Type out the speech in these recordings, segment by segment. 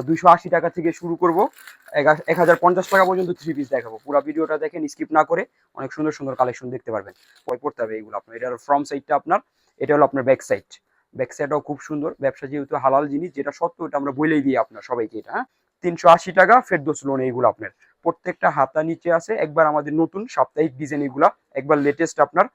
280 টাকা থেকে শুরু করব, 1050 টাকা পর্যন্ত থ্রি পিস দেখাবো। পুরো ভিডিওটা দেখেন, স্কিপ না করে। অনেক সুন্দর সুন্দর কালেকশন দেখতে পারবেন। পরে পড়তে হবে এইগুলো আপনার। এটা হলো ফ্রন্ট সাইডটা আপনার, এটা হলো আপনার ব্যাক সাইড। ব্যাক সাইডটাও খুব সুন্দর। ব্যবসা যেহেতু হালাল জিনিস, যেটা সত্য ওটা আমরা বলেই দিই আপনার সবাইকে। এটা 380 টাকা ফেরদৌস লোন এইগুলো আপনার। প্রত্যেকটা হাতা নিচে আছে, একবার আমাদের নতুন সাপ্তাহিক ডিজাইন এগুলা, একবার লেটেস্ট আপনার।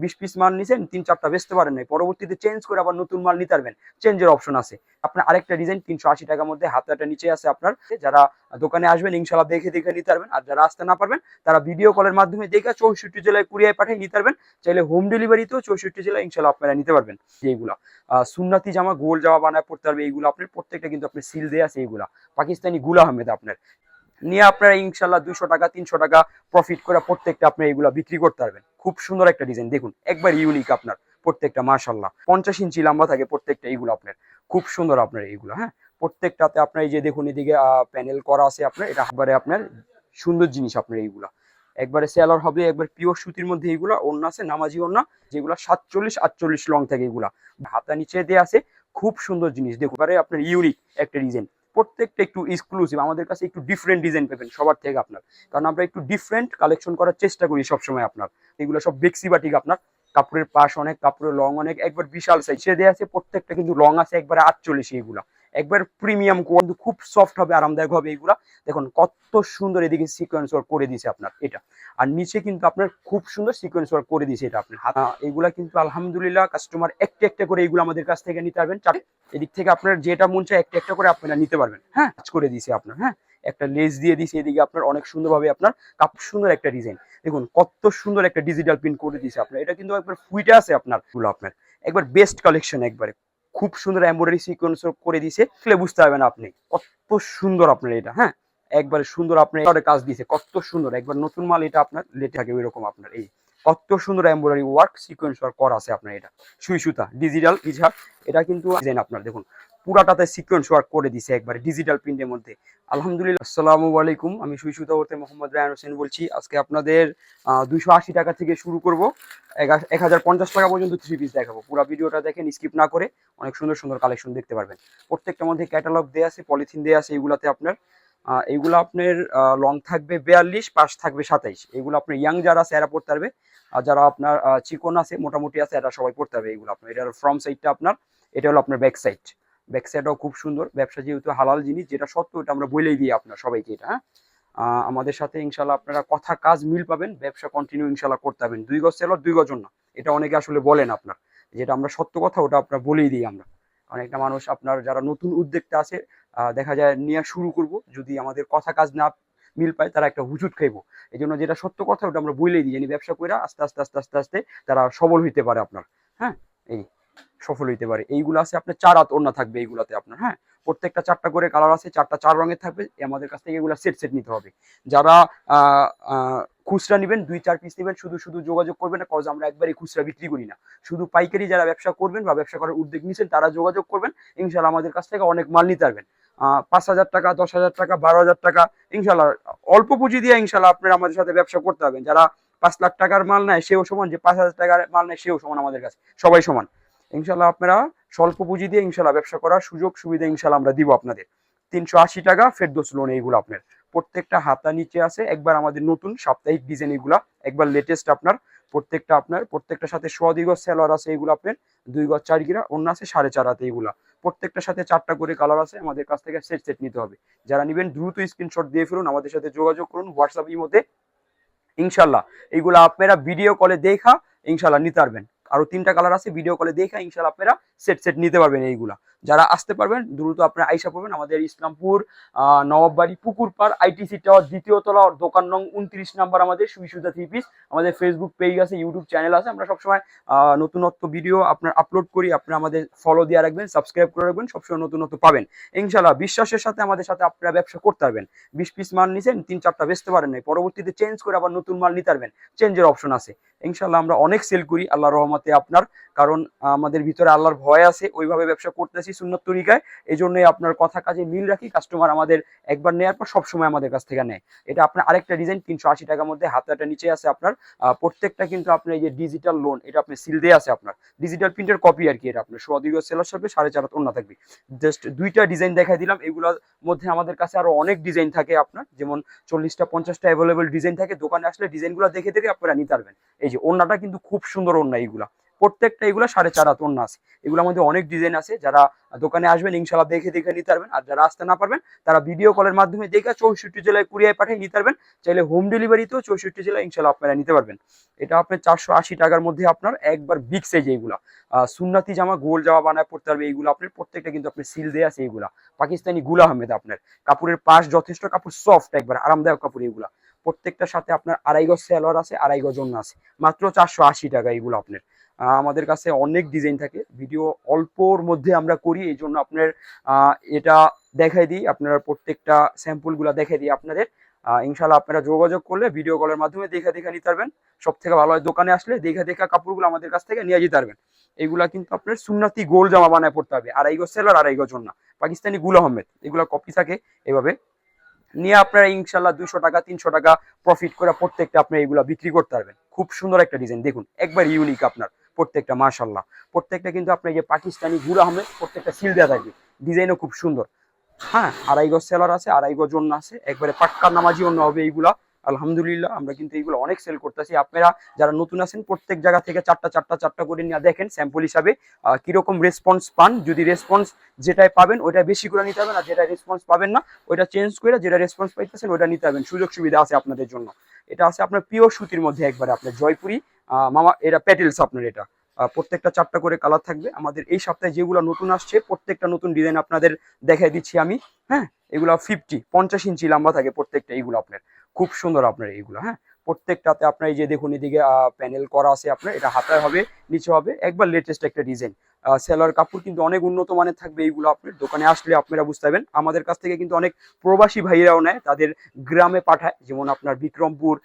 20 পিস মাল নিছেন, 3-4টা বেচতে পারেন নাই, পরবর্তীতে চেঞ্জ করে আবার নতুন মাল নিতে পারবেন, চেঞ্জের অপশন আছে আপনার। আরেকটা ডিজাইন 380 টাকার মধ্যে, হাতাটা নিচে আছে আপনার। যারা দোকানে আসবেন ইনশাল্লাহ দেখে দেখে নিতে পারবেন, আর যারা আসতে না পারবেন তারা ভিডিও কলের মাধ্যমে দেখে 64 জেলায় কুরিয়ায় পাঠিয়ে নিতে পারবেন। চাইলে হোম ডেলিভারিতেও 64 জেলায় ইনশাল্লাহ আপনারা নিতে পারবেন। এইগুলা সুন্নাতি জামা, গোল জামা বানায় পড়তে পারবে এইগুলো আপনার। প্রত্যেকটা কিন্তু আপনার সিল দেয়া আছে এইগুলা, পাকিস্তানি গুলা আহমেদ আপনার নিয়ে আপনারা ইনশাল্লাহ 200 টাকা 300 টাকা প্রফিট করে প্রত্যেকটা আপনি এইগুলা বিক্রি করতে পারবেন। খুব সুন্দর একটা ডিজাইন দেখুন, একবার ইউনিক আপনার। প্রত্যেকটা মাশাআল্লাহ 50 ইঞ্চি লম্বা থাকে প্রত্যেকটা এইগুলো আপনার। খুব সুন্দর আপনার এইগুলো। প্রত্যেকটাতে আপনার এই যে দেখুন এদিকে প্যানেল করা আছে আপনার। এটা একবারে আপনার সুন্দর জিনিস আপনার এইগুলা। একবারে সেলার হবে, একবার পিওর সুতির মধ্যে এইগুলা। ওড়না আছে নামাজি ওড়না, যেগুলো 47-48 লং থাকে এইগুলা। হাতা নিচে দিয়ে আছে, খুব সুন্দর জিনিস দেখুন। এবারে আপনার ইউনিক একটা ডিজাইন, প্রত্যেকটা একটু এক্সক্লুসিভ। আমাদের কাছে একটু ডিফারেন্ট ডিজাইন পাবেন সবার থেকে আপনার, কারণ আমরা একটু ডিফারেন্ট কালেকশন করার চেষ্টা করি সবসময় আপনার। এগুলো সব বেক্সি বাটিক আপনার। কাপড়ের পাশ অনেক, কাপড়ের লং অনেক, একবার বিশাল সাইজ দেওয়া আছে। প্রত্যেকটা কিন্তু লং আছে একবার 48। এগুলা একবার প্রিমিয়াম, কিন্তু খুব সফট হবে, আরামদায়ক হবে এইগুলা। দেখুন কত সুন্দর এদিকে সিকোয়েন্স ওয়ার্ক করে দিয়েছে আপনার এটা, আর নিচে কিন্তু আপনার খুব সুন্দর সিকোয়েন্স ওয়ার্ক করে দিয়েছে এটা আপনার। এগুলা কিন্তু আলহামদুলিল্লাহ কাস্টমার একটা একটা করে এগুলো আমাদের কাছ থেকে নিতে পারবেন। এদিক থেকে আপনার যেটা মন চায় একটা একটা করে আপনারা নিতে পারবেন। কাজ করে দিয়েছে আপনার। একটা লেস দিয়ে দিয়েছে এদিকে আপনার, অনেক সুন্দরভাবে আপনার কাপ সুন্দর একটা ডিজাইন। দেখুন কত সুন্দর একটা ডিজিটাল প্রিন্ট করে দিয়েছে আপনার। এটা কিন্তু একবার ফুইটে আছে আপনার গুলো আপনার, একবার বেস্ট কালেকশন একবারে। খুব সুন্দর এমব্রয়ডারি সিকোয়েন্স করে দিয়েছে, বুঝতে পারবেন আপনি কত সুন্দর আপনার এটা। একবারে সুন্দর আপনার কাজ দিয়েছে, কত সুন্দর। একবার নতুন মাল এটা আপনার লেটে থাকে ওইরকম আপনার। এই কত সুন্দর এমব্রয়ডারি ওয়ার্ক সিকোয়েন্স ওয়ার্ক করা আছে আপনার। এটা সুই সুতা ডিজিটাল ইজহার। এটা কিন্তু ডিজাইন আপনার দেখুন পুরাটাতে সিকোয়েন্স ওয়ার্ক করে দিছে একবারে ডিজিটাল প্রিন্টের মধ্যে। আলহামদুলিল্লাহ। আসসালামু আলাইকুম, আমি সুই সুতা হতে মোহাম্মদ রায়হান হোসেন বলছি। আজকে আপনাদের 280 টাকা থেকে শুরু করব, 1050 টাকা পর্যন্ত থ্রি পিস দেখাবো। পুরো ভিডিওটা দেখেন, স্কিপ না করে। অনেক সুন্দর সুন্দর কালেকশন দেখতে পারবেন। প্রত্যেকটার মধ্যে ক্যাটালগ দেওয়া আছে, পলিথিন দেওয়া আছে এইগুলাতে আপনার। এইগুলো আপনার লং থাকবে 42, পাশ থাকবে 27। এগুলো আপনার ইয়াং যারা আছে এরা পড়তে পারবে, আর যারা আপনার চিকন আছে মোটামুটি আছে এরা সবাই পড়তে পারবে এগুলো আপনার। এটার ফ্রন্ট সাইডটা আপনার, এটা হলো আপনার ব্যাক সাইড। ব্যাক সাইডটাও খুব সুন্দর। ব্যবসা যেহেতু হালাল জিনিস, যেটা সত্য ওটা আমরা বলেই দিই আপনার সবাইকে। এটা আমাদের সাথে ইনশাল্লাহ আপনারা কথা কাজ মিল পাবেন, ব্যবসা কন্টিনিউ ইনশাল্লাহ করতে পারবেন। 2 গজ সেলর 2 গজ না, এটা অনেকে আসলে বলেন আপনার, যেটা আমরা সত্য কথা ওটা আপনার বলেই দিই আমরা। অনেকটা মানুষ আপনার যারা নতুন উদ্যোক্তা আছে দেখা যায় নিয়ে শুরু করব, যদি আমাদের কথা কাজ না মিল পায় তারা একটা হুজুট খাইবো। এই জন্য যেটা সত্য কথা ওটা আমরা বলেই দিই, ব্যবসা করে আস্তে আস্তে আস্তে আস্তে আস্তে তারা সবল হইতে পারে আপনার। এই সফল হইতে পারে। এইগুলো আছে আপনার 4 হাত ওড়না থাকবে এইগুলাতে আপনার। প্রত্যেকটা 4টা করে কালার আছে, 4টা 4 রঙের থাকবে। আমাদের কাছ থেকে এগুলো সেট সেট নিতে হবে। যারা খুচরা নেবেন 2-4 পিস নেবেন, শুধু শুধু যোগাযোগ করবেন না, কজ আমরা একবারই খুচরা বিক্রি করি না। শুধু পাইকারি যারা ব্যবসা করবেন বা ব্যবসা করার উদ্যোগ নিচ্ছেন তারা যোগাযোগ করবেন, ইনশাল্লাহ আমাদের কাছ থেকে অনেক মাল নিতে পারবেন। 5,000 টাকা, 10,000 টাকা, 12,000 টাকা ইনশাল্লাহ অল্প পুঁজি দিয়ে ইনশাল্লাহ আপনারা আমাদের সাথে ব্যবসা করতে পারবেন। যারা 5 লাখ টাকার মাল নেয় সেও সমান, যে 5,000 টাকার মাল নেয় সেও সমান, আমাদের কাছে সবাই সমান। ইনশাল্লাহ আপনারা স্বল্প পুঁজি দিয়ে ইনশাল্লাহ ব্যবসা করার সুযোগ সুবিধা ইনশাল্লাহ আমরা দিব আপনাদের। 380 টাকা ফেরদৌস লোন এইগুলো আপনার। প্রত্যেকটা হাতা নিচে আছে, একবার আমাদের নতুন সাপ্তাহিক ডিজাইন এগুলা, একবার লেটেস্ট আপনার। প্রত্যেকটার সাথে সোয়াদি গজ সেলোয়ার আছে এগুলো আপনার। 2 গজ 4 গিরা ওড়না আছে 4.5 হাতে এগুলা। প্রত্যেকটার সাথে 4টা করে কালার আছে। আমাদের কাছ থেকে সেট সেট নিতে হবে। যারা নেবেন দ্রুত স্ক্রিনশট দিয়ে ফেলুন, আমাদের সাথে যোগাযোগ করুন হোয়াটসঅ্যাপ ইমোতে। ইনশাল্লাহ এইগুলো আপনারা ভিডিও কলে দেখা ইনশাল্লাহ নিতে পারবেন। আরো 3টা কালার আছে, ভিডিও কলে দেখা ইনশাল্লাহ আপনারা সেট সেট নিতে পারবেন এইগুলা। যারা আসতে পারবেন দ্রুত আপনারা আইসা পড়বেন আমাদের ইসলামপুর নবাববাড়ি পুকুরপাড় আইটিসি টাওয়ার 2য় তলা, দোকান নং 29 নাম্বার। আমাদের সুই সুতা থ্রি পিস। আমাদের ফেসবুক পেজ আছে, ইউটিউব চ্যানেল আছে। আমরা সবসময় নতুনত্ব ভিডিও আপনার আপলোড করি, আপনারা আমাদের ফলো দিয়ে রাখবেন, সাবস্ক্রাইব করে রাখবেন, সবসময় নতুনত্ব পাবেন ইনশাল্লাহ। বিশ্বাসের সাথে আমাদের সাথে আপনারা ব্যবসা করতে পারবেন। 20 পিস মাল নিছেন, 3-4টা বেচতে পারেন নাই, পরবর্তীতে চেঞ্জ করে আবার নতুন মাল নিতে পারবেন, চেঞ্জের অপশন আছে ইনশাল্লাহ। আমরা অনেক সেল করি আল্লাহর রহমতে আপনার, কারণ আমাদের ভিতরে আল্লাহর ভয় আছে, ওইভাবে ব্যবসা করতেছি, সুন্নত তরিকায়, এই জন্যই আপনার কথা কাজে মিল রাখি। কাস্টমার আমাদের একবার নেওয়ার পর সবসময় আমাদের কাছ থেকে নেয়। এটা আপনার আরেকটা ডিজাইন 380 টাকার মধ্যে, হাতাটা নিচে আছে আপনার। প্রত্যেকটা কিন্তু আপনার এই যে ডিজিটাল লোন, এটা আপনি সিল দিয়ে আছে আপনার, ডিজিটাল প্রিন্টের কপি আর কি। এটা আপনার সোয়াদিগ সেলার শপে 4.5 ওন্না থাকবে। জাস্ট দুইটা ডিজাইন দেখাই দিলাম। এগুলোর মধ্যে আমাদের কাছে আরো অনেক ডিজাইন থাকে আপনার, যেমন 40টা 50টা অ্যাভেলেবল ডিজাইন থাকে। দোকানে আসলে ডিজাইনগুলো দেখে দেখে আপনারা নিতে পারবেন। এই যে ওন্নাটা কিন্তু খুব সুন্দর ওন্না, এইগুলা প্রত্যেকটা এগুলো 4.5 হাত ওন্না আছে। এগুলোর মধ্যে অনেক ডিজাইন আছে। যারা দোকানে আসবেন ইনশাল্লাহ দেখে দেখে নিতে পারবেন। আর যারা আসতে না পারবেন তারা ভিডিও কলের মাধ্যমে দেখে 64 জেলায় কুরিয়ায় পাঠিয়ে নিতে পারবেন। চাইলে হোম ডেলিভারিতেও 64 জেলায় ইনশাল্লাহ আপনারা নিতে পারবেন। এটা আপনার 480 টাকার মধ্যে আপনার একবার বিগ সাইজ। এইগুলা সুন্নাতি জামা, গোল জামা বানায় পড়তে পারবে। এইগুলো আপনার প্রত্যেকটা কিন্তু আপনার সিল দেয়া আছে। এইগুলা পাকিস্তানি গুল আহমেদ আপনার। কাপড়ের পাশ যথেষ্ট, কাপড় সফট, একবার আরামদায়ক কাপড়। এইগুলা প্রত্যেকটার সাথে আপনার 2.5 গজ সেলোয়ার আছে, 2.5 গজ ওন্না আছে, মাত্র 480 টাকা। এইগুলো আপনার আমাদের কাছে অনেক ডিজাইন থাকে, ভিডিও অল্পর মধ্যে আমরা করি, এই জন্য আপনার এটা দেখাই দিই। আপনারা প্রত্যেকটা স্যাম্পল গুলা দেখাই দিই আপনাদের। ইনশাল্লাহ আপনারা যোগাযোগ করলে ভিডিও কলের মাধ্যমে দেখে দেখে নিতে পারবেন। সব থেকে ভালো হয় দোকানে আসলে দেখে দেখে কাপড়গুলো আমাদের কাছ থেকে নিয়ে যেতে পারবেন। এগুলা কিন্তু আপনার সুন্নাতি গোল জামা বানায় পড়তে হবে, 2.5 গজ সেলার, 2.5 গজ ওন্না, পাকিস্তানি গুল আহমেদ। এগুলা কপি থাকে। এভাবে নিয়ে আপনারা ইনশাল্লাহ 200 টাকা 300 টাকা প্রফিট করে প্রত্যেকটা আপনার এইগুলা বিক্রি করতে পারবেন। খুব সুন্দর একটা ডিজাইন দেখুন, একবার ইউনিক আপনার প্রত্যেকটা, মাশাল্লাহ। প্রত্যেকটা কিন্তু আপনার যে পাকিস্তানি গুল আহমেদ, প্রত্যেকটা সিল দেওয়া থাকবে, ডিজাইনও খুব সুন্দর। হ্যাঁ, 2.5 গজ সেলার আছে, 2.5 গজ ওন্না আছে, একবারে পাক্কা নামাজি ওন্না হবে এইগুলা। আলহামদুলিল্লাহ আমরা কিন্তু এইগুলো অনেক সেল করতেছি। আপনারা যারা নতুন আছেন প্রত্যেক জায়গা থেকে চারটা করে নিয়ে দেখেন স্যাম্পল হিসাবে কিরকম রেসপন্স পান। যদি রেসপন্স যেটাই পাবেন ওইটা বেশি করে নিতে হবে, আর যেটা রেসপন্স পাবেন না ওইটা চেঞ্জ করে যেটা রেসপন্স পাইতেছেন ওইটা নিতে হবেন। সুযোগ সুবিধা আছে আপনাদের জন্য। এটা আছে আপনার পিওর সুতির মধ্যে, একবারে আপনার জয়পুরি মামা, এটা প্যাটেলস আপনার। এটা প্রত্যেকটা 4টা করে কালার থাকবে। আমাদের এই সপ্তাহে যেগুলো নতুন আসছে প্রত্যেকটা নতুন ডিজাইন আপনাদের দেখাই দিচ্ছি আমি। হ্যাঁ, এগুলো 50 ইঞ্চি লম্বা থাকে প্রত্যেকটা। এইগুলো আপনার খুব সুন্দর আপনার এইগুলো। হ্যাঁ, প্রত্যেকটাতে আপনার এই যে দেখুন এদিকে প্যানেল করা আছে আপনার, এটা হাতায় হবে, নিচে হবে, একবার লেটেস্ট একটা ডিজাইন। সেলার কাপড় কিন্তু অনেক উন্নত মানের থাকবে। এইগুলো আপনার দোকানে আসলে আপনারা বুঝতে পারবেন। আমাদের কাছ থেকে কিন্তু অনেক প্রবাসী ভাইরাও নেয়, তাদের গ্রামে পাঠায়, যেমন আপনার বিক্রমপুর,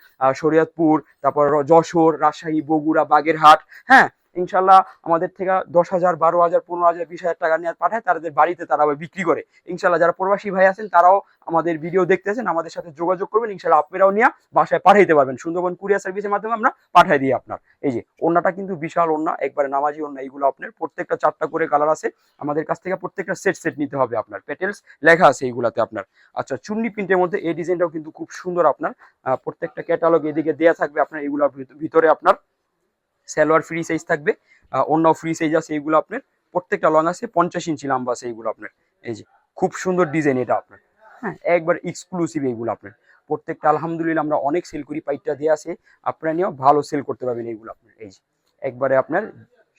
শরীয়তপুর, তারপর যশোর, রাজশাহী, বগুড়া, বাগেরহাট। হ্যাঁ, ইনশাল্লাহ আমাদের থেকে 10,000, 12,000, 15,000, 20,000 টাকা নিয়ে পাঠায়, তাদের বাড়িতে তারা আবার বিক্রি করে। ইনশাল্লাহ যারা প্রবাসী ভাই আছেন তারাও আমাদের ভিডিও দেখতেছেন, আমাদের সাথে যোগাযোগ করবেন, ইনশাল্লাহ আপনারাও নিয়ে বাসায় পাঠাইতে পারবেন। সুন্দরবন কুরিয়ার সার্ভিসের মাধ্যমে আমরা পাঠাই দিই আপনার। এই যে ওন্নাটা কিন্তু বিশাল ওন্না, একবারে নামাজি ওন্না। এইগুলো আপনার প্রত্যেকটা 4টা করে কালার আছে। আমাদের কাছ থেকে প্রত্যেকটা সেট নিতে হবে আপনার। পেটেলস লেখা আছে এইগুলাতে আপনার। আচ্ছা, চুন্নি প্রিন্টের মধ্যে এই ডিজাইনটাও কিন্তু খুব সুন্দর আপনার। প্রত্যেকটা ক্যাটালগ এদিকে দেয়া থাকবে আপনার। এইগুলোর ভিতরে আপনার সালোয়ার ফ্রি সাইজ থাকবে, ওন্নাও ফ্রি সাইজ আছে। এইগুলো আপনার প্রত্যেকটা লং আছে, 50 ইঞ্চি লম্বা আছে এইগুলো আপনার। এই যে খুব সুন্দর ডিজাইন এটা আপনার। হ্যাঁ, একবার এক্সক্লুসিভ এইগুলো আপনার প্রত্যেকটা। আলহামদুলিল্লাহ আমরা অনেক সেল করি, পাইটটা দিয়ে আছে, আপনারা নিয়েও ভালো সেল করতে পারবেন এইগুলো আপনার। এই যে একবারে আপনার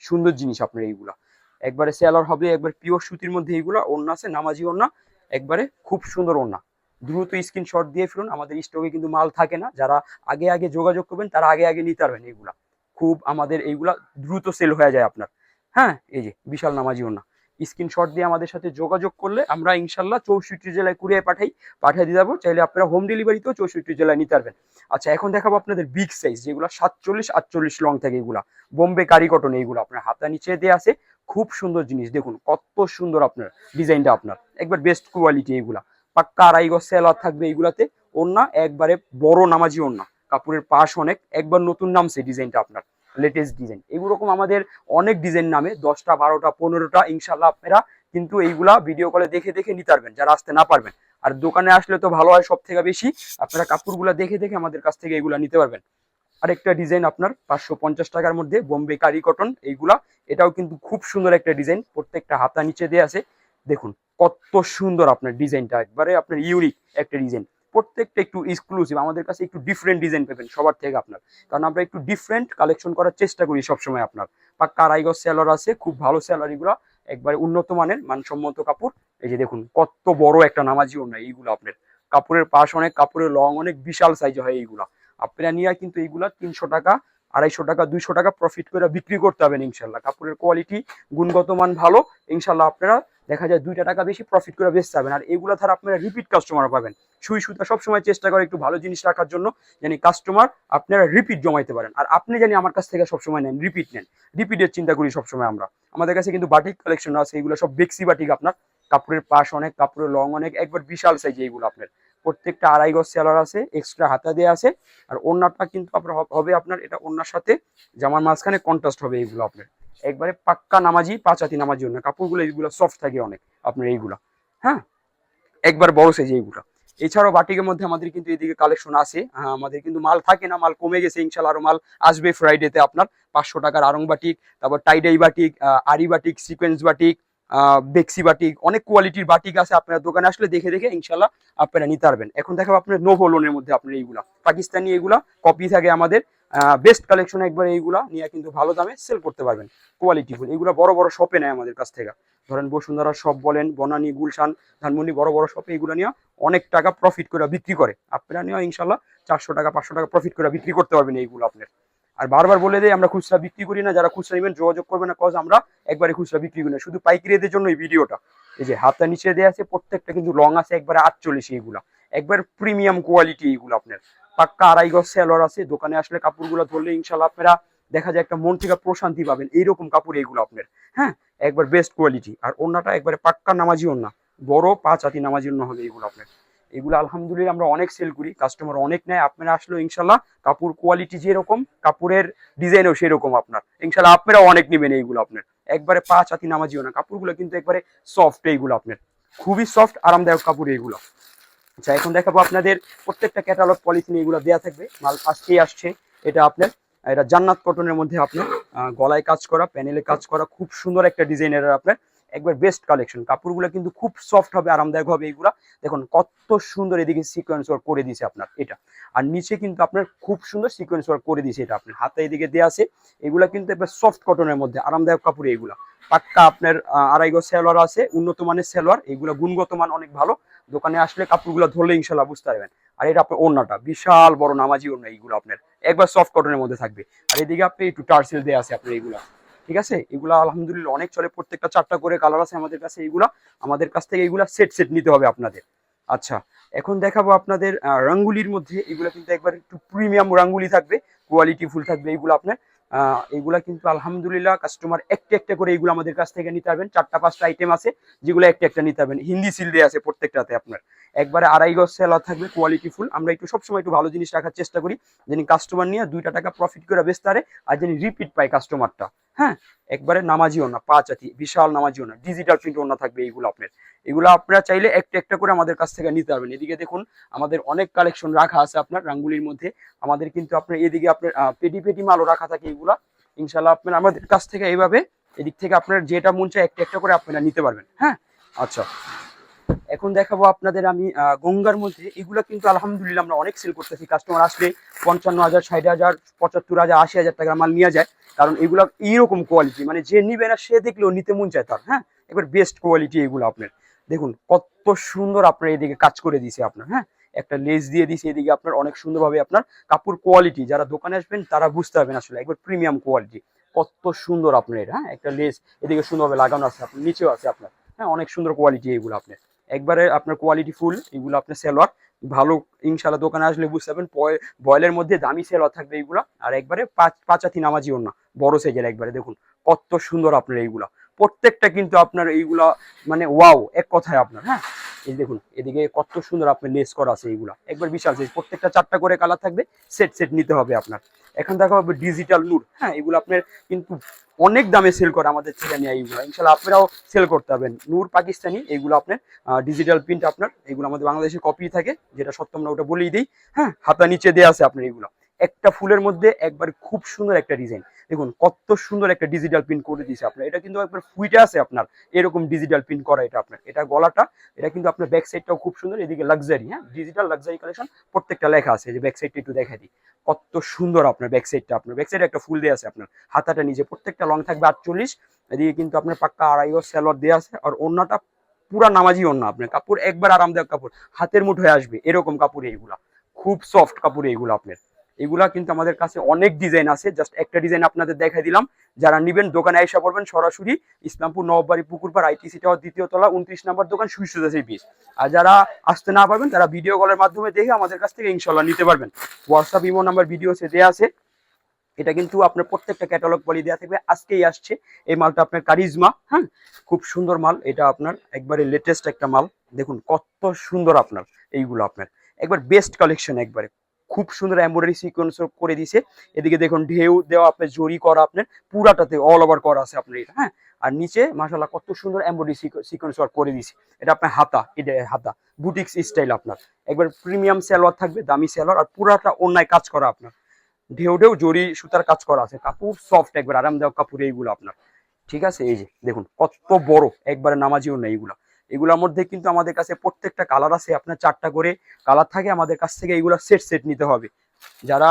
সুন্দর জিনিস আপনার এইগুলা, একবারে সেলার হবে, একবার পিওর সুতির মধ্যে এইগুলা। ওন্না আছে নামাজি ওন্না, একবারে খুব সুন্দর ওন্না। দ্রুত স্ক্রিনশট দিয়ে ফেলুন, আমাদের স্টকে কিন্তু মাল থাকে না। যারা আগে আগে যোগাযোগ করবেন তারা আগে আগে নিতে পারবেন এইগুলা। খুব আমাদের এইগুলা দ্রুত সেল হয়ে যায় আপনার। হ্যাঁ, এই যে বিশাল নামাজি ওন্না, স্ক্রিনশট দিয়ে আমাদের সাথে যোগাযোগ করলে আমরা ইনশাল্লাহ 64 জেলায় কুরিয়ায় পাঠিয়ে দিয়ে যাবো। চাইলে আপনারা হোম ডেলিভারিতেও 64 জেলায় নিতে পারবেন। আচ্ছা, এখন দেখাবো আপনাদের বিগ সাইজ, যেগুলো 47-48 লং থাকে। এগুলা বোম্বে কারি কটন, এইগুলো আপনার হাতা নিচে দিয়ে আছে। খুব সুন্দর জিনিস দেখুন, কত সুন্দর আপনার ডিজাইনটা আপনার, একবার বেস্ট কোয়ালিটি। এইগুলা পাক্কা 2.5 গজ সেলার থাকবে এইগুলাতে। ওন্না একবারে বড় নামাজি ওন্না, কাপড়ের পাশ অনেক, একবার নতুন নামছে ডিজাইনটা আপনার, লেটেস্ট ডিজাইন। এইরকম আমাদের অনেক ডিজাইন নামে, 10টা 12টা 15টা। ইনশাল্লাহ আপনারা কিন্তু এইগুলা ভিডিও কলে দেখে দেখে নিতে পারবেন যারা আসতে না পারবেন। আর দোকানে আসলে তো ভালো হয় সব থেকে বেশি, আপনারা কাপড়গুলা দেখে দেখে আমাদের কাছ থেকে এগুলা নিতে পারবেন। আরেকটা ডিজাইন আপনার 550 টাকার মধ্যে, বোম্বে কারি কটন এইগুলা। এটাও কিন্তু খুব সুন্দর একটা ডিজাইন, প্রত্যেকটা হাতা নিচে দিয়ে আছে। দেখুন কত সুন্দর আপনার ডিজাইনটা, একবারে আপনার ইউনিক একটা ডিজাইন। প্রত্যেকটা একটু এক্সক্লুসিভ, আমাদের কাছে একটু ডিফারেন্ট ডিজাইন পাবেন সবার থেকে আপনার, কারণ আমরা একটু ডিফারেন্ট কালেকশন করার চেষ্টা করি সবসময় আপনার। পাক্কা 2.5 গজ সেলার আছে, খুব ভালো সেলার এগুলা, একবারে উন্নত মানের মানসম্মত কাপড়। এই যে দেখুন কত বড় একটা নামাজি ওন্না এইগুলো আপনার, কাপড়ের পাশ অনেক, কাপড়ের লং অনেক, বিশাল সাইজ হয় এইগুলা। আপনারা নিয়ে কিন্তু এইগুলা 300 টাকা 250 টাকা 200 টাকা প্রফিট করে বিক্রি করতে হবেন ইনশাল্লাহ। কাপড়ের কোয়ালিটি গুণগত মান ভালো, ইনশাল্লাহ আপনারা দেখা যায় 2টা টাকা বেশি প্রফিট করে বেচতে হবেন। আর এগুলো ধারা আপনারা রিপিট কাস্টমার পাবেন। সুই সুতা সবসময় চেষ্টা করে একটু ভালো জিনিস রাখার জন্য, জানি কাস্টমার আপনারা রিপিট জমাইতে পারেন। আর আপনি জানি আমার কাছ থেকে সবসময় নেন, রিপিট নেন, রিপিটের চিন্তা করি সবসময় আমরা। আমাদের কাছে কিন্তু বাটিক কালেকশন আছে, এগুলো সব বেক্সি বাটিক আপনার, কাপড়ের পাশ অনেক, কাপড়ের লং অনেক, একবার বিশাল সাইজ এইগুলো আপনার। প্রত্যেকটা 2.5 গজ সেলার আছে, এক্সট্রা হাতা দেওয়া আছে। আর ওড়নাটা কিন্তু আপনার হবে আপনার, এটা ওড়নার সাথে জামার মাঝখানে কন্ট্রাস্ট হবে এইগুলো আপনার। একবারে পাক্কা নামাজি, 5 হাতি নামাজি ওড়না। কাপড়গুলো এইগুলো সফট থাকে অনেক আপনার এইগুলা, হ্যাঁ, একবার বড় সাইজ এইগুলা। এছাড়াও বাটিকের মধ্যে আমাদের কিন্তু এদিকে কালেকশন আছে। আমাদের কিন্তু মাল থাকে না, মাল কমে গেছে, ইনশাল্লাহ আরো মাল আসবে ফ্রাইডেতে আপনার। 500 টাকার আরং বাটিক, তারপর টাইডাই বাটিক, আরি বাটিক, সিকোয়েন্স বাটিক, বেক্সি বাটিক, অনেক কোয়ালিটির বাটিক আছে। আপনারা দোকানে আসলে দেখে দেখে ইনশাল্লাহ আপনারা নিতে পারবেন। এখন দেখাবো আপনার নোভো লোনের মধ্যে আপনার এইগুলা পাকিস্তানি, এগুলা কপি থাকে আমাদের, বেস্ট কালেকশন একবার। এইগুলা নিয়ে কিন্তু ভালো দামে সেল করতে পারবেন, কোয়ালিটিফুল। এগুলা বড় বড় শপে নেয় আমাদের কাছ থেকে, ধরেন বসুন্ধরা শপ বলেন, বনানী, গুলশান, ধানমন্ডি, বড় বড় শপে এগুলো নিয়ে অনেক টাকা প্রফিট করে বিক্রি করে। আপনারা নিয়ে ইনশাল্লাহ 400 টাকা 500 টাকা প্রফিট করে বিক্রি করতে পারবেন এইগুলো আপনার। আর বারবার বলে দেয় আমরা খুচরা বিক্রি করি না, যারা খুচরা নেবেন যোগাযোগ করবেন না, কজ আমরা একবারে খুচরা বিক্রি করি না, শুধু পাইকারিদের জন্য এই ভিডিওটা। এই যে হাতটা নিচে দেওয়া আছে, প্রত্যেকটা কিন্তু লং আছে একবারে 48, এইগুলা একবার প্রিমিয়াম কোয়ালিটি এইগুলো আপনার। পাক্কা 2.5 গজ সেলর আছে, দোকানে আসলে কাপড়গুলো ধরলে ইনশাল্লাহ আপনারা দেখা যায় একটা মন থেকে প্রশান্তি পাবেন, এইরকম কাপড় এইগুলো আপনার, হ্যাঁ, একবার বেস্ট কোয়ালিটি। আর ওড়নাটা একবারে পাক্কা নামাজি ওড়না, বড় 5 হাতি নামাজি ওড়না হবে এইগুলো আপনার। এগুলো আলহামদুলিল্লাহ আমরা অনেক সেল করি, কাস্টমার অনেক নেয়। আপনারা আসলে ইনশাল্লাহ কাপড় কোয়ালিটি যেরকম, কাপড়ের ডিজাইনও সেরকম আপনার, ইনশাল্লাহ আপনারা অনেক নেবেন এইগুলো আপনার। একবারে 5 হাতি নামাজিও না, কাপড়গুলো কিন্তু একবারে সফট, এইগুলো আপনার খুবই সফট আরামদায়ক কাপড় এইগুলো। আচ্ছা, এখন দেখাবো আপনাদের প্রত্যেকটা ক্যাটালগ পলিথিন এগুলো দেওয়া থাকবে, মাল আজকেই আসছে। এটা আপনার, এটা জান্নাত কটনের মধ্যে আপনার গলায় কাজ করা, প্যানেলে কাজ করা, খুব সুন্দর একটা ডিজাইনের আপনার, একবার বেস্ট কালেকশন। কাপড়গুলো কিন্তু খুব সফট হবে, আরামদায়ক হবে এইগুলা। দেখুন কত সুন্দর এদিকে সিকোয়েন্স ওয়ার্ক করে দিয়েছে আপনার এটা, আর নিচে কিন্তু আপনার খুব সুন্দর সিকোয়েন্স ওয়ার্ক করে দিয়েছে এটা আপনার, হাতে এদিকে দেওয়া আছে। এগুলা কিন্তু একবার সফট কটনের মধ্যে আরামদায়ক কাপড় এইগুলা। পাক্কা আপনার 2.5 গজ সেলোয়ার আছে, উন্নত মানের সেলোয়ার, এগুলো গুণগত মান অনেক ভালো। দোকানে আসলে কাপড়গুলো ধরলে ইনশাল্লাহ বুঝতে পারবেন। আর এটা আপনার ওড়নাটা বিশাল বড় নামাজি ওড়না, এইগুলো আপনার একবার সফট কটনের মধ্যে থাকবে। আর এদিকে আপনি একটু টার্সেল দেওয়া আছে আপনার এইগুলা, ঠিক আছে। এগুলা আলহামদুলিল্লাহ অনেক চলে, প্রত্যেকটা 4টা করে কালার আছে আমাদের কাছে। এইগুলা আমাদের কাছ থেকে এইগুলা সেট সেট নিতে হবে আপনাদের। আচ্ছা, এখন দেখাবো আপনাদের রঙ্গুলির মধ্যে। এগুলা কিন্তু একবার একটু প্রিমিয়াম রঙ্গুলি থাকবে, কোয়ালিটি ফুল থাকবে এইগুলো আপনার। এইগুলা কিন্তু আলহামদুলিল্লাহ কাস্টমার একটা একটা করে এইগুলো আমাদের কাছ থেকে নিতে পারবেন। 4টা 5টা আইটেম আছে যেগুলো একটা একটা নিতে পারবেন, হিন্দি সিল দিয়ে আছে প্রত্যেকটাতে আপনার। একবারে 2.5 গজ সেলার থাকবে, কোয়ালিটি ফুল। আমরা একটু সবসময় একটু ভালো জিনিস রাখার চেষ্টা করি, যিনি কাস্টমার নিয়ে 2টা টাকা প্রফিট করে বেচতে পারে, আর যিনি রিপিট পায় কাস্টমারটা, হ্যাঁ। একবারে নামাজি ওড়না, 5 হাতি বিশাল নামাজি ওড়না, ডিজিটাল প্রিন্ট ওড়না থাকবে এইগুলো আপনার। এগুলো আপনারা চাইলে একটা একটা করে আমাদের কাছ থেকে নিতে পারবেন। এদিকে দেখুন আমাদের অনেক কালেকশন রাখা আছে আপনার রাঙ্গুলির মধ্যে। আমাদের কিন্তু আপনার এদিকে আপনার পেটি পেটি মালও রাখা থাকে এগুলা। ইনশাল্লাহ আপনারা আমাদের কাছ থেকে এইভাবে এদিক থেকে আপনার যেটা মন চায় একটা একটা করে আপনারা নিতে পারবেন, হ্যাঁ। আচ্ছা, এখন দেখাবো আপনাদের আমি গঙ্গার মধ্যে। এগুলো কিন্তু আলহামদুলিল্লাহ আমরা অনেক সেল করতেছি, কাস্টমার আসলে 55,000, 60,000, 75,000, 80,000 টাকার মাল নিয়ে যায়। কারণ এগুলো এইরকম কোয়ালিটি, মানে যে নিবে না সে দেখলেও নিতে মন চায় তার, হ্যাঁ। এবার বেস্ট কোয়ালিটি এগুলো আপনার। দেখুন কত সুন্দর আপনার এদিকে কাজ করে দিছে আপনার, হ্যাঁ। একটা লেস দিয়ে দিছে এদিকে আপনার, অনেক সুন্দরভাবে আপনার কাপড় কোয়ালিটি, যারা দোকানে আসবেন তারা বুঝতে পারবেন আসলে একবার প্রিমিয়াম কোয়ালিটি কত সুন্দর আপনার এটা, হ্যাঁ। একটা লেস এদিকে সুন্দরভাবে লাগানো আছে আপনার, নিচেও আছে আপনার, হ্যাঁ। অনেক সুন্দর কোয়ালিটি এগুলো আপনার, একবারে আপনার কোয়ালিটি ফুল এগুলো আপনার সেলোয়ার ভালো। ইনশাল্লাহ দোকানে আসলে বুঝতে পারবেন বয়েলের মধ্যে দামি সেলোয়ার থাকবে এইগুলা। আর একবারে 5 হাতি নামাজি ওড়না, বড় সাইজের একবারে। দেখুন কত সুন্দর আপনার এইগুলা, প্রত্যেকটা কিন্তু আপনার এইগুলা মানে ওয়াও এক কথায় আপনার, হ্যাঁ। এই দেখুন এদিকে কত সুন্দর আপনার লেস করা আছে, এইগুলা একবার বিশাল সাইজ। প্রত্যেকটা 4টা করে কালার থাকবে, সেট সেট নিতে হবে আপনার। এখন দেখা হবে ডিজিটাল নূর, হ্যাঁ। এগুলো আপনার কিন্তু অনেক দামে সেল করে আমাদের থেকে নিয়ে, এইগুলো ইনশাল্লাহ আপনারাও সেল করতে পারবেন। নূর পাকিস্তানি এইগুলো আপনার ডিজিটাল প্রিন্ট আপনার, এগুলো আমাদের বাংলাদেশে কপি থাকে, যেটা সত্য আমরা ওটা বলেই দিই, হ্যাঁ। হাতা নিচে দেওয়া আছে আপনার এইগুলো, একটা ফুলের মধ্যে একবার খুব সুন্দর একটা ডিজাইন। দেখুন কত সুন্দর একটা ডিজিটাল প্রিন্ট করে দিয়েছে আপনার, এটা কিন্তু একবার ফুইটে আছে আপনার, এরকম ডিজিটাল প্রিন্ট করা এটা আপনার। এটা গলাটা, এটা কিন্তু আপনার ব্যাক সাইডটাও খুব সুন্দর, এদিকে লাক্সারি, হ্যাঁ, ডিজিটাল লাক্সারি কালেকশন প্রত্যেকটা লেখা আছে। যে ব্যাক সাইডটা একটু দেখা দিই, কত সুন্দর আপনার ব্যাক সাইডটা, আপনার ব্যাক সাইডে একটা ফুল দেওয়া আছে আপনার, হাতাটা নিচে প্রত্যেকটা লং থাকবে 48। এদিকে কিন্তু আপনার পাক্কা 2.5 গজ সেলোয়ার দেওয়া আছে। আর ওড়নাটা পুরা নামাজি ওড়না আপনার, কাপড় একবার আরামদায়ক কাপড়, হাতের মুঠোয় আসবে এরকম কাপড় এইগুলা, খুব সফট কাপড় এইগুলো আপনার। এগুলা কিন্তু আমাদের কাছে অনেক ডিজাইন আছে, জাস্ট একটা ডিজাইন আপনাদের দেখাই দিলাম। যারা নিবেন দোকানে আইসা পড়বেন সরাসরি ইসলামপুর নববাড়ি পুকুরপাড় আইটিসি টাওয়ার 2য় তলা 29 নম্বর দোকান সুইসুদা থ্রি পিস। আর যারা আসতে না পারবেন তারা ভিডিও কলের মাধ্যমে দেখে আমাদের কাছ থেকে ইনশাল্লাহ নিতে পারবেন। হোয়াটসঅ্যাপ ইমো নাম্বার ভিডিও দেওয়া আছে। এটা কিন্তু আপনার প্রত্যেকটা ক্যাটালগ বলি দেওয়া থাকবে। আজকেই আসছে এই মালটা আপনার কারিজমা, হ্যাঁ খুব সুন্দর মাল, এটা আপনার একবারে লেটেস্ট একটা মাল। দেখুন কত সুন্দর আপনার এইগুলো আপনার একবার বেস্ট কালেকশন, একবারে খুব সুন্দর এমব্রয়ডারি সিকোয়েন্স করে দিয়েছে। এদিকে দেখুন ঢেউ দেওয়া আপনার জরি করা আপনার পুরাটাতে অল ওভার করা আছে আপনার এটা, হ্যাঁ। আর নিচে মাশাআল্লাহ কত সুন্দর এমব্রয়ডারি সিকোয়েন্স ওয়ার্ক করে দিয়েছে। এটা আপনার হাতা, এটা হাতা বুটিক্স স্টাইল আপনার একবার প্রিমিয়াম সালোয়ার থাকবে, দামি সালোয়ার, আর পুরাটা অন্যায় কাজ করা আপনার ঢেউ ঢেউ জরি সুতার কাজ করা আছে, কাপড় সফট একবার আরামদায়ক কাপড় এইগুলো আপনার, ঠিক আছে। এই যে দেখুন কত বড় একবারে নামাজিও না এইগুলা। এগুলোর মধ্যে কিন্তু আমাদের কাছে প্রত্যেকটা কালার আছে, আপনার 4টা করে কালার থাকে। আমাদের কাছ থেকে এইগুলো সেট সেট নিতে হবে। যারা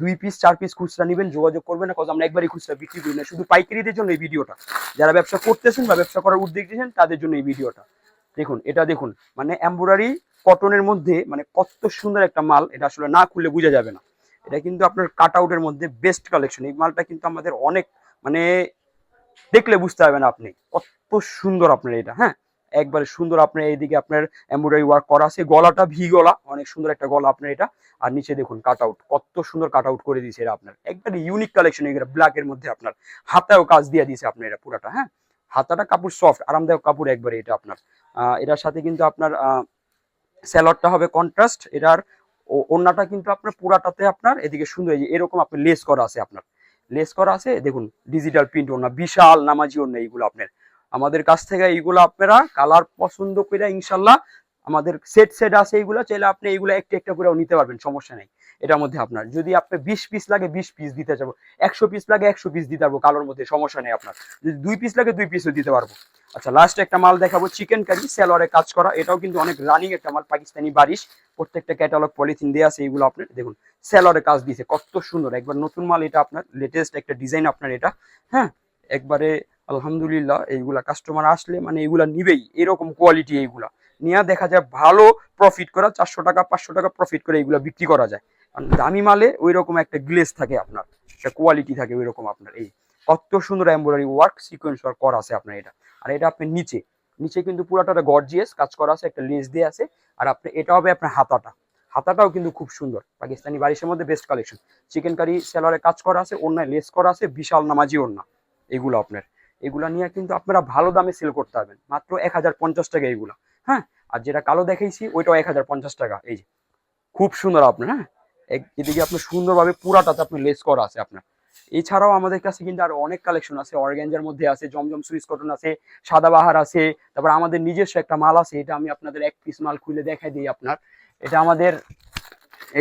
2 পিস 4 পিস খুচরা নেবেন যোগাযোগ করবেন না, কারণ আমরা একবারই খুচরা বিক্রি করি না, শুধু পাইকারিদের জন্য এই ভিডিওটা। যারা ব্যবসা করতেছেন বা ব্যবসা করার উদ্যোগ দিয়েছেন তাদের জন্য এই ভিডিওটা। দেখুন এটা দেখুন মানে এমব্রয়ডারি কটনের মধ্যে মানে কত সুন্দর একটা মাল, এটা আসলে না খুললে বোঝা যাবে না। এটা কিন্তু আপনার কাট আউটের মধ্যে বেস্ট কালেকশন। এই মালটা কিন্তু আমাদের অনেক মানে দেখলে বুঝতে পারবেন আপনি কত সুন্দর আপনার এটা, হ্যাঁ একবারে সুন্দর। আপনার এইদিকে আপনার এমব্রয়ডারি ওয়ার্ক করা আছে, গলাটা ভি গলা, অনেক সুন্দর একটা গলা আপনার এটা। আর নিচে দেখুন কাট আউট, কত সুন্দর কাট আউট করে দিয়েছে এটা আপনার একবারে ইউনিক কালেকশন। এটা ব্ল্যাক এর মধ্যে আপনার হাতায়ও কাজ দিয়ে দিয়েছে আপনার এটা পুরাটা, হ্যাঁ হাতাটা কাপড় সফট আরামদায়ক কাপড় একবারে এটা আপনার। এটার সাথে কিন্তু আপনার স্যালোয়ারটা হবে কন্ট্রাস্ট, এটার ওড়নাটা কিন্তু আপনার পুরাটাতে আপনার এদিকে সুন্দর এরকম আপনার লেস করা আছে, আপনার লেস করা আছে। দেখুন ডিজিটাল প্রিন্ট ওড়না, বিশাল নামাজি ওড়না এইগুলো আপনার। আমাদের কাছ থেকে এইগুলো আপনারা কালার পছন্দ করে ইনশাল্লাহ আমাদের সেট সেট আছে, এইগুলো চাইলে আপনি এইগুলো একটা একটা করেও নিতে পারবেন, সমস্যা নেই। এটার মধ্যে আপনার যদি আপনার 20 পিস লাগে 20 পিস দিতে যাবো, 100 পিস লাগে 100 পিস দিতে পারবো কালোর মধ্যে, সমস্যা নেই। আপনার যদি 2 পিস লাগে 2 পিসও দিতে পারবো। আচ্ছা লাস্ট একটা মাল দেখাবো, চিকেন কারি সালোয়ারে কাজ করা। এটাও কিন্তু অনেক রানিং একটা মাল, পাকিস্তানি বারিশ, প্রত্যেকটা ক্যাটালগ পলিথিন দেওয়া আছে। এইগুলো আপনার দেখুন সালোয়ারে কাজ দিয়েছে, কত সুন্দর একবার নতুন মাল। এটা আপনার লেটেস্ট একটা ডিজাইন আপনার এটা, হ্যাঁ একবারে আলহামদুলিল্লাহ। এইগুলা কাস্টমার আসলে মানে এইগুলা নিবেই, এরকম কোয়ালিটি এইগুলা নিয়ে দেখা যায় ভালো প্রফিট করা, 400 টাকা 500 টাকা প্রফিট করে এইগুলা বিক্রি করা যায়। কারণ দামি মালে ওই রকম একটা গ্লেজ থাকে আপনার, একটা কোয়ালিটি থাকে ওই রকম আপনার। এই কত সুন্দর এমব্রয়ডারি ওয়ার্ক সিকোয়েন্স ওয়ার্ক করা আছে আপনার এটা। আর এটা আপনার নিচে নিচে কিন্তু পুরাটা গর্জিয়াস কাজ করা আছে, একটা লেস দিয়ে আছে। আর আপনি এটা হবে আপনার হাতাটা, হাতাটাও কিন্তু খুব সুন্দর, পাকিস্তানি বারিশের মধ্যে বেস্ট কালেকশন। চিকেন কারি সেলারে কাজ করা আছে, ওড়নায় লেস করা আছে, বিশাল নামাজি ওড়না এগুলো আপনার। এগুলা নিয়ে কিন্তু আপনারা ভালো দামে সেল করতে পারবেন, মাত্র 1050 টাকা এইগুলা, হ্যাঁ। আর যেটা কালো দেখাইছি ওইটাও 1050 টাকা। এই যে খুব সুন্দর আপনার, হ্যাঁ এদিকে আপনার সুন্দরভাবে পুরাটাতে আপনার লেস করা আছে আপনার। এছাড়াও আমাদের কাছে কিন্তু আরো অনেক কালেকশন আছে, অর্গানজার মধ্যে আছে, জমজম সুইস কটন আছে, সাদাবাহার আছে। তারপর আমাদের নিজস্ব একটা মাল আছে, এটা আমি আপনাদের এক পিস মাল খুলে দেখাই দিই আপনার। এটা আমাদের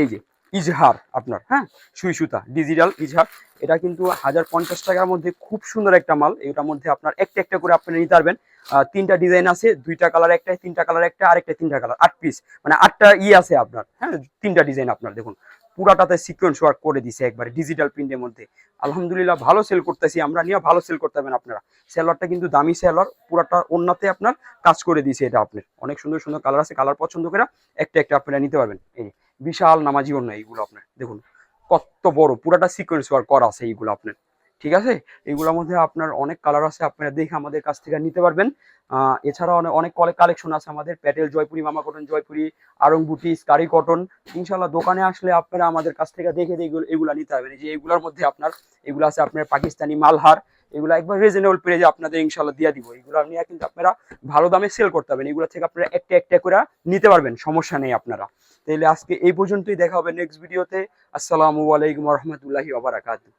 এই যে ইজহার আপনার, হ্যাঁ সুই সুতা ডিজিটাল ইজহার। এটা কিন্তু 1050 টাকার মধ্যে খুব সুন্দর একটা মাল। এটার মধ্যে আপনার একটা একটা করে আপনারা নিতে পারবেন। 3টা ডিজাইন আছে, 2টা কালার একটা, 3টা কালার একটা, আরেকটা 3টা কালার, 8 পিস মানে 8টা আছে আপনার, হ্যাঁ 3টা ডিজাইন আপনার। দেখুন পুরাটাতে সিকোয়েন্স ওয়ার্ক করে দিছে একবারে ডিজিটাল প্রিন্টের মধ্যে। আলহামদুলিল্লাহ ভালো সেল করতেছি আমরা, নিয়ে ভালো সেল করতে পারবেন আপনারা। সেলারটা কিন্তু দামি সেলার, পুরাটা ওন্নাতে আপনার কাজ করে দিয়েছে এটা আপনার। অনেক সুন্দর সুন্দর কালার আছে, কালার পছন্দ করে একটা একটা আপনারা নিতে পারবেন। এই বিশাল নামাজি ওড়না এইগুলো আপনার, দেখুন কত বড়, পুরাটা সিকোয়েন্স ওয়ার্ক করা আছে এইগুলো আপনার, ঠিক আছে। এইগুলোর মধ্যে আপনার অনেক কালার আছে, আপনারা দেখে আমাদের কাছ থেকে নিতে পারবেন। এছাড়া অনেক কালেকশন আছে আমাদের, প্যাটেল জয়পুরি, মামা কটন জয়পুরি, আরং বুটি, স্কারি কটন। ইনশাল্লাহ দোকানে আসলে আপনারা আমাদের কাছ থেকে দেখে এগুলা নিতে পারবেন। যে এগুলোর মধ্যে আপনার এগুলো আছে আপনার পাকিস্তানি মালহার, এগুলো একবার রিজনেবল প্রাইসে আপনাদের ইনশাল্লাহ দিয়ে দিব। এগুলো নিয়ে কিন্তু আপনারা ভালো দামে সেল করতে পারবেন, এগুলো থেকে আপনারা একটা একটা করে নিতে পারবেন, সমস্যা নেই আপনারা। তাহলে আজকে এই পর্যন্তই, দেখা হবে নেক্সট ভিডিওতে। আসসালামু আলাইকুম ওয়া রাহমাতুল্লাহি ওয়া বারাকাতুহু।